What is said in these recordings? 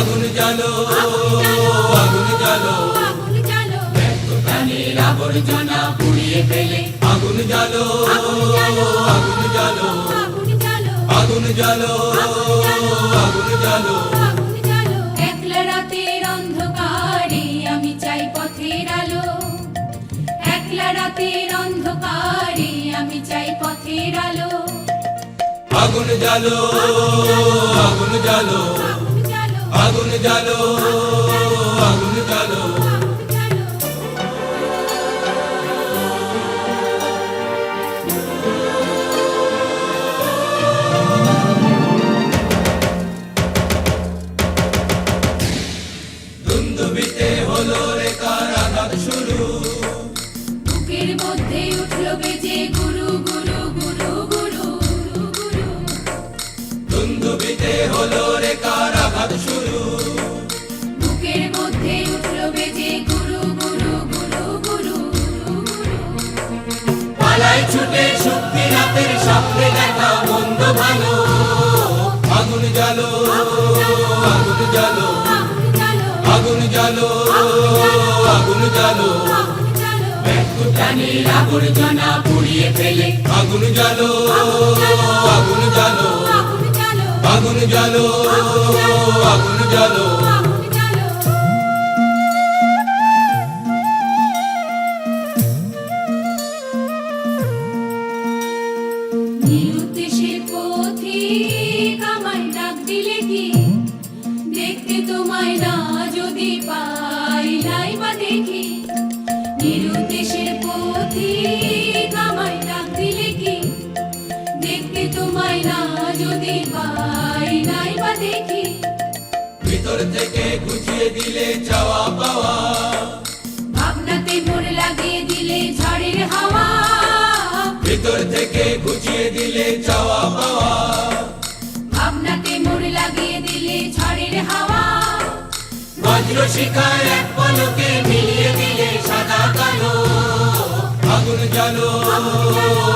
আগুন জ্বালো আগুন জ্বালো প্রাণের আবর্জনা পুড়িয়ে ফেলে আগুন জ্বালো আগুন জ্বালো আগুন জ্বালো আগুন জ্বালো একলা রাতের অন্ধকারে আমি চাই পথের আলো একলা রাতের অন্ধকারে আমি চাই পথের আলো আগুন জ্বালো আগুন জ্বালো আগুন জ্বালো আগুন জ্বালো দুন্দুবিতে হলো রে কারাঘাত শুরু বুকের মধ্যে উঠলো বেজে গুরু গুরু গুরু গুরু গুরু দুন্দুবিতে হলো রে কারাঘাত শুরু বুকের মধ্যে উঠলো বেজে গুরু গুরু গুরু গুরু গুরু পালাই ছুটে শক্তি রাতের স্বপ্নে দেখা মন্দ ভালো আগুন জ্বালো আগুন জ্বালো আগুন জ্বালো আগুন জ্বালো প্রাণের আবর্জনা পুড়িয়ে ফেলে আগুন জ্বালো আগুন জ্বালো আগুন জ্বালো আগুন জ্বালো নিরুদ্দেশের পথিক আমায় ডাক দিলে কি দেখতে তোমায় না যদি পাই নাই বা দেখি নিরুদ্দেশের পথিক আমায় ডাক দিলে কি দেখতে তোমায় না যদি পাই নাই বা দেখি ভিতর থেকে গুছিয়ে দিলে চাওয়া পাওয়া ভাবনাতে মোর লাগিয়ে দিলে ঝড়ের হাওয়া ভিতর থেকে গুছিয়ে দিলে চাওয়া পাওয়া ভাবনাতে মোর লাগিয়ে দিলে ঝড়ের হাওয়া বজ্র শিখায় এক পলকে মিলিয়ে দিলে সাদা কালো আগুন জ্বালো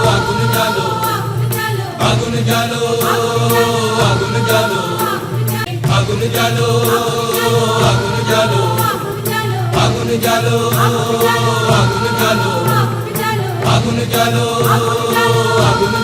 আগুন জ্বালো আগুন জ্বালো আগুন জ্বালো আগুন জ্বালো আগুন জ্বালো আগুন জ্বালো আগুন জ্বালো আগুন জ্বালো আগুন